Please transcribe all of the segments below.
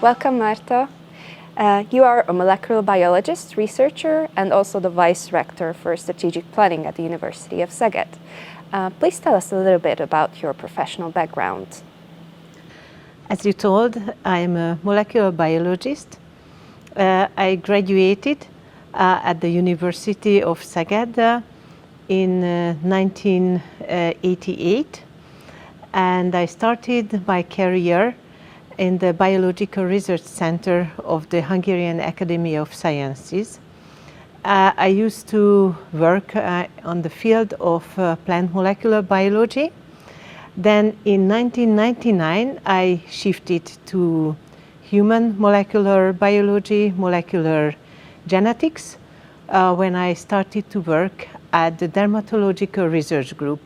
Welcome, Marta. You are a molecular biologist, researcher, and also the Vice Rector for Strategic Planning at the University of Szeged. Please tell us a little bit about your professional background. As you told, I am a molecular biologist. I graduated at the University of Szeged in 1988, and I started my career in the Biological Research Center of the Hungarian Academy of Sciences. I used to work on the field of plant molecular biology. Then in 1999, I shifted to human molecular biology, molecular genetics, when I started to work at the Dermatological Research Group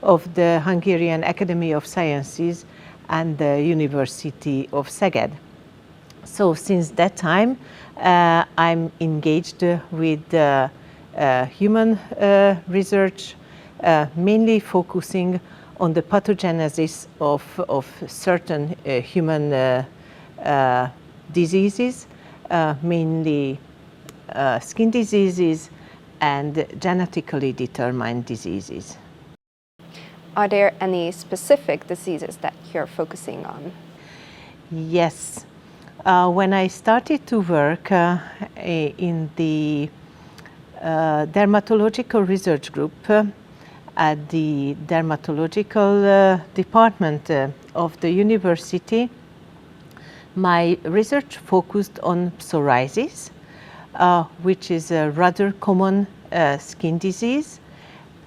of the Hungarian Academy of Sciences and the University of Szeged. So since that time, I'm engaged with human research, mainly focusing on the pathogenesis of certain human diseases, mainly skin diseases and genetically determined diseases. Are there any specific diseases that you're focusing on? Yes. When I started to work in the Dermatological Research Group at the Dermatological Department of the university, my research focused on psoriasis, which is a rather common skin disease.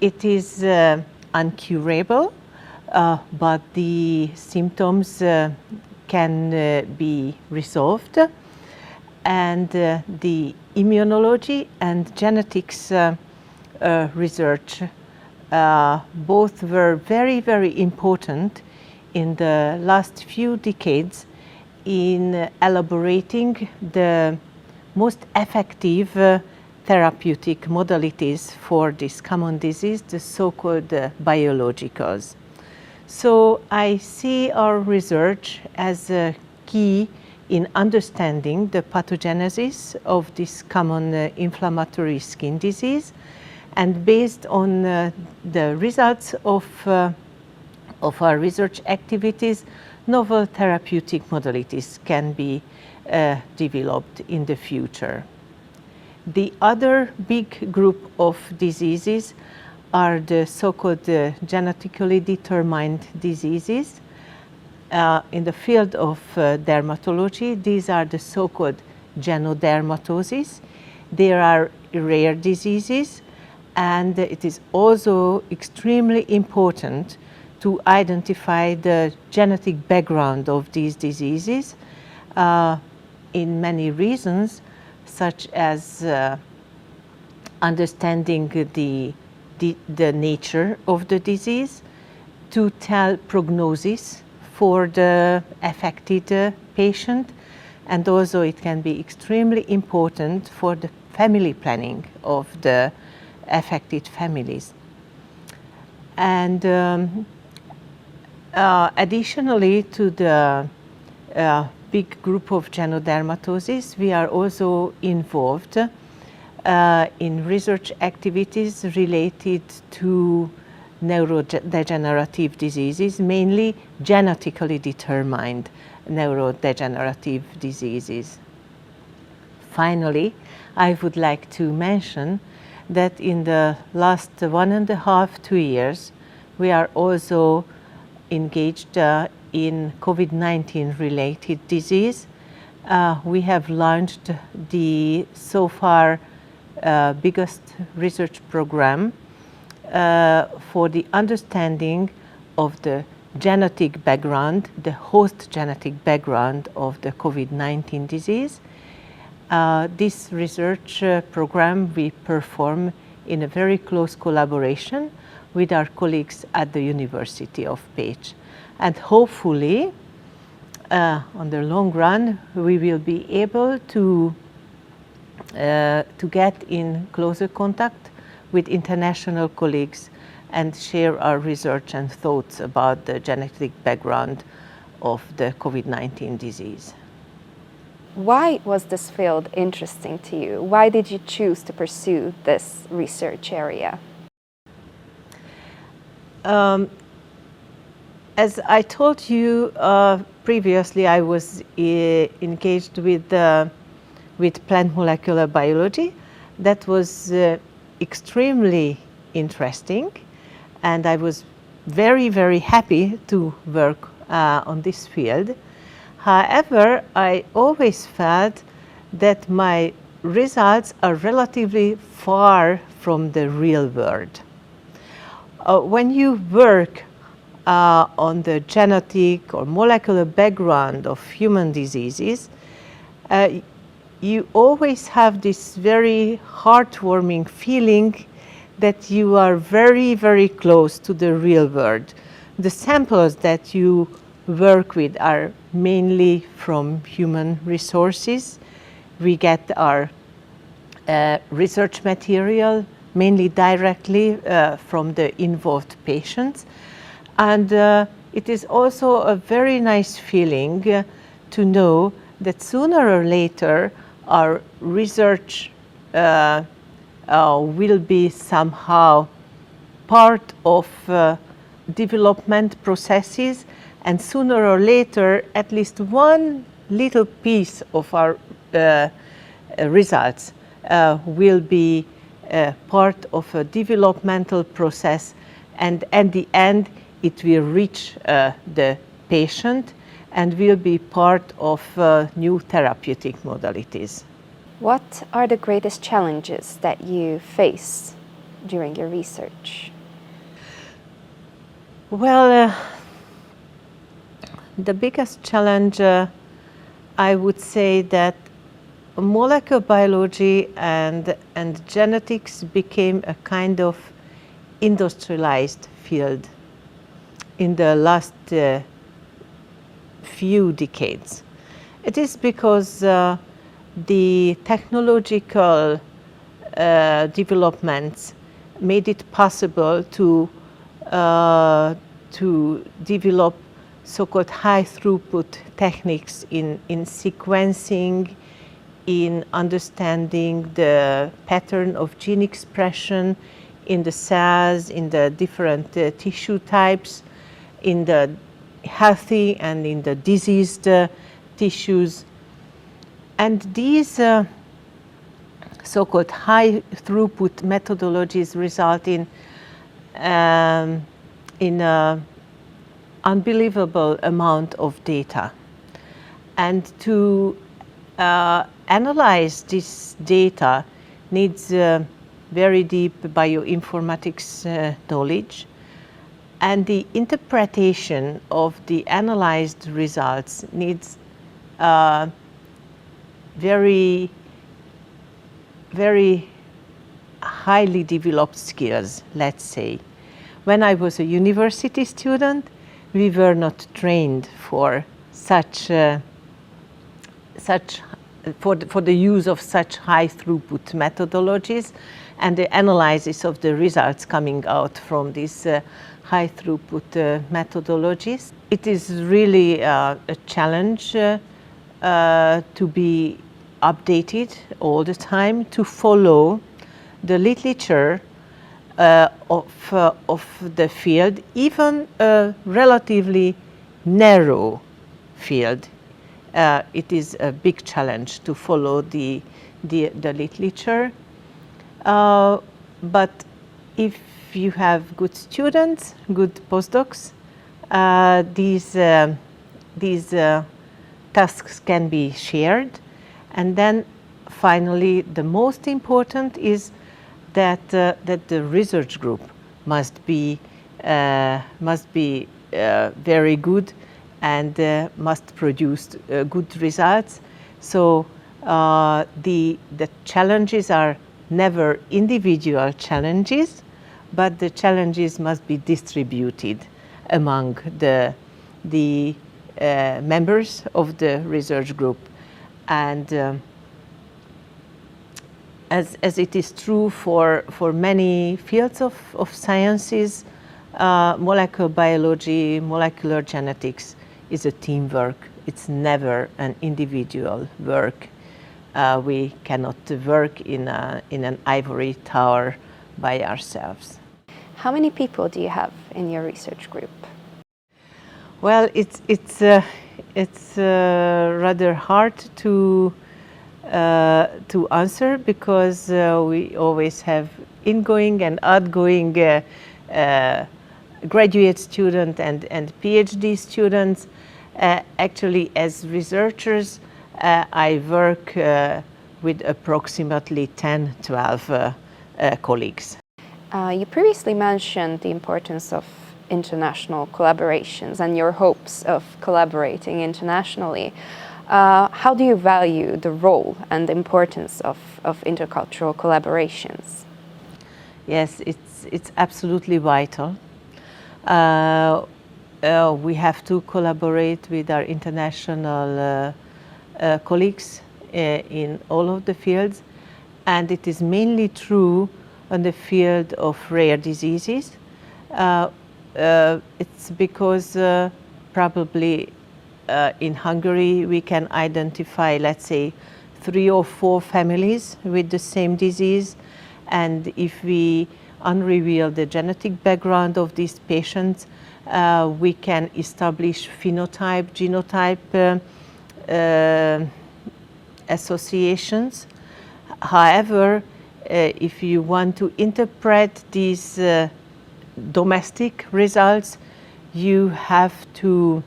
It is uncurable, but the symptoms can be resolved, and the immunology and genetics research both were very, very important in the last few decades in elaborating the most effective therapeutic modalities for this common disease, the so-called biologicals. So I see our research as a key in understanding the pathogenesis of this common inflammatory skin disease, and based on the results of our research activities, novel therapeutic modalities can be developed in the future. The other big group of diseases are the so-called genetically determined diseases. In the field of dermatology, these are the so-called genodermatoses. They are rare diseases, and it is also extremely important to identify the genetic background of these diseases in many reasons, such as understanding the nature of the disease, to tell prognosis for the affected patient, and also it can be extremely important for the family planning of the affected families. And additionally to the big group of genodermatoses, we are also involved in research activities related to neurodegenerative diseases, mainly genetically determined neurodegenerative diseases. Finally, I would like to mention that in the last 1.5–2 years, we are also engaged in COVID-19 related disease, we have launched the so far biggest research program for the understanding of the genetic background, the host genetic background of the COVID-19 disease. This research program we perform in a very close collaboration with our colleagues at the University of Pécs. And hopefully, on the long run, we will be able to get in closer contact with international colleagues and share our research and thoughts about the genetic background of the COVID-19 disease. Why was this field interesting to you? Why did you choose to pursue this research area? As I told you previously, I was engaged with plant molecular biology. That was extremely interesting, and I was very, very happy to work on this field. However, I always felt that my results are relatively far from the real world. When you work on the genetic or molecular background of human diseases, you always have this very heartwarming feeling that you are very, very close to the real world. The samples that you work with are mainly from human resources. We get our research material mainly directly from the involved patients. And it is also a very nice feeling to know that sooner or later our research will be somehow part of development processes, and sooner or later at least one little piece of our results will be part of a developmental process, and at the end it will reach the patient and will be part of new therapeutic modalities. What are the greatest challenges that you face during your research? Well, the biggest challenge, I would say that molecular biology and genetics became a kind of industrialized field in the last few decades. It is because the technological developments made it possible to develop so-called high throughput techniques in sequencing, in understanding the pattern of gene expression in the cells, in the different tissue types, in the healthy and in the diseased tissues. And these so-called high throughput methodologies result in an unbelievable amount of data. And to analyze this data needs very deep bioinformatics knowledge, and the interpretation of the analyzed results needs very, very highly developed skills, let's say. When I was a university student, we were not trained for for the use of such high throughput methodologies and the analysis of the results coming out from these high throughput methodologies. It is really a challenge to be updated all the time, to follow the literature of the field, even a relatively narrow field. It is a big challenge to follow the literature. But if you have good students, good postdocs, these tasks can be shared. And then finally, the most important is that the research group must be very good and must produce good results. So the challenges are never individual challenges, but the challenges must be distributed among the members of the research group. And as it is true for many fields of sciences, molecular biology, molecular genetics is a teamwork. It's never an individual work. We cannot work in an ivory tower by ourselves. How many people do you have in your research group? Well, it's rather hard to answer because we always have ingoing and outgoing graduate students and PhD students. Actually, as researchers, I work with approximately 10-12 colleagues. You previously mentioned the importance of international collaborations and your hopes of collaborating internationally. How do you value the role and the importance of intercultural collaborations? Yes, it's absolutely vital. We have to collaborate with our international colleagues in all of the fields, and it is mainly true on the field of rare diseases. It's because probably in Hungary we can identify, let's say, 3 or 4 families with the same disease, and if we unreveal the genetic background of these patients, we can establish phenotype, genotype associations. However, if you want to interpret these domestic results, you have to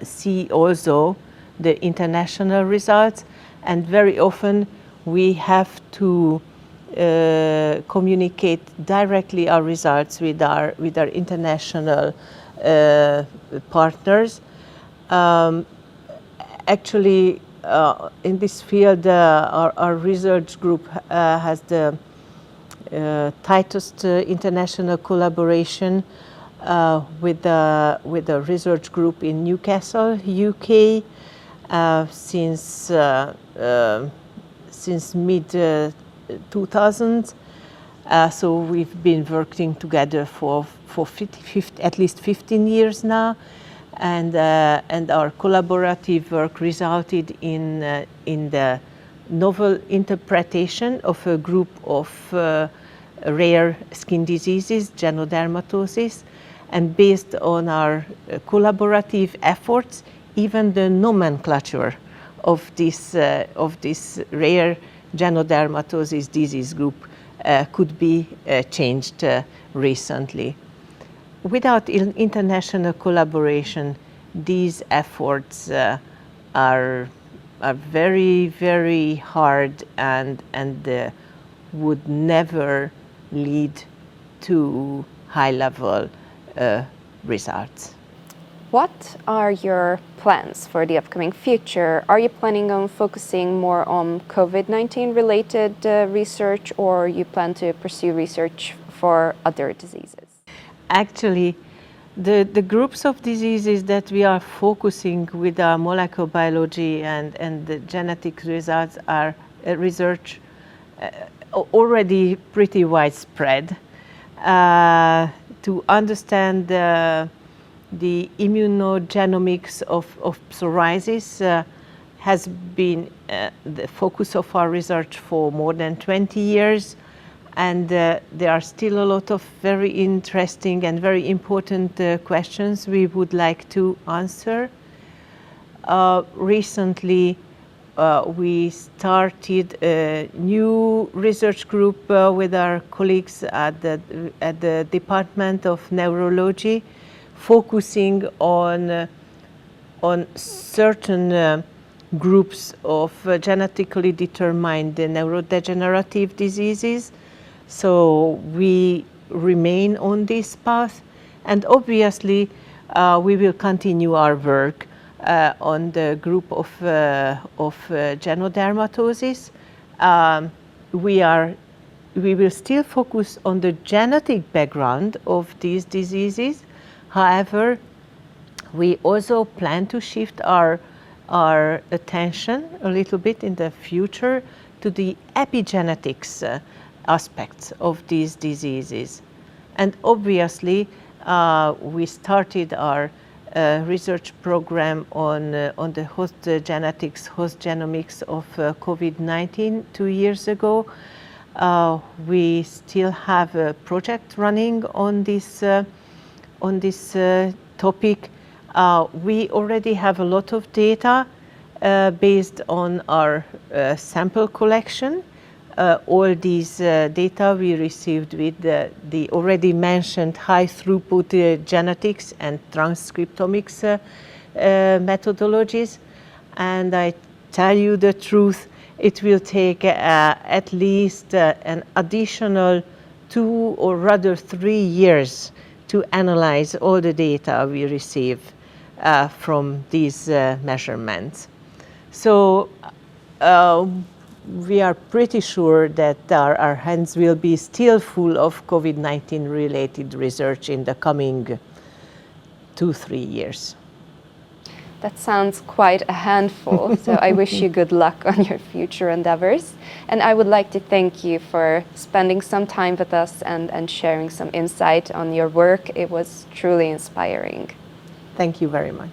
see also the international results, and very often we have to communicate directly our results with our international partners. Actually, in this field, our research group has the tightest international collaboration with a research group in Newcastle, UK, since mid 2000s. So we've been working together for at least 15 years now, and our collaborative work resulted in the novel interpretation of a group of rare skin diseases, genodermatosis, and based on our collaborative efforts, even the nomenclature of this rare genodermatosis disease group could be changed recently. Without international collaboration, these efforts are very, very hard and would never lead to high-level results. What are your plans for the upcoming future? Are you planning on focusing more on COVID-19 related research, or you plan to pursue research for other diseases? Actually, the groups of diseases that we are focusing with our molecular biology and the genetic results are research already pretty widespread. To understand the immunogenomics of psoriasis has been the focus of our research for more than 20 years. And there are still a lot of very interesting and very important questions we would like to answer. Recently, we started a new research group with our colleagues at the Department of Neurology, focusing on on certain groups of genetically determined neurodegenerative diseases. So we remain on this path, and obviously we will continue our work on the group of genodermatosis. We will still focus on the genetic background of these diseases. However, we also plan to shift our attention a little bit in the future to the epigenetics aspects of these diseases. And obviously, we started our research program on the host genetics, host genomics of COVID-19 2 years ago. We still have a project running on this topic. We already have a lot of data based on our sample collection. All these data we received with the already mentioned high throughput genetics and transcriptomics methodologies. And I tell you the truth, it will take at least an additional 2 or rather 3 years to analyze all the data we receive from these measurements. So we are pretty sure that our hands will be still full of COVID-19 related research in the coming 2-3 years. That sounds quite a handful, so I wish you good luck on your future endeavors. And I would like to thank you for spending some time with us and sharing some insight on your work. It was truly inspiring. Thank you very much.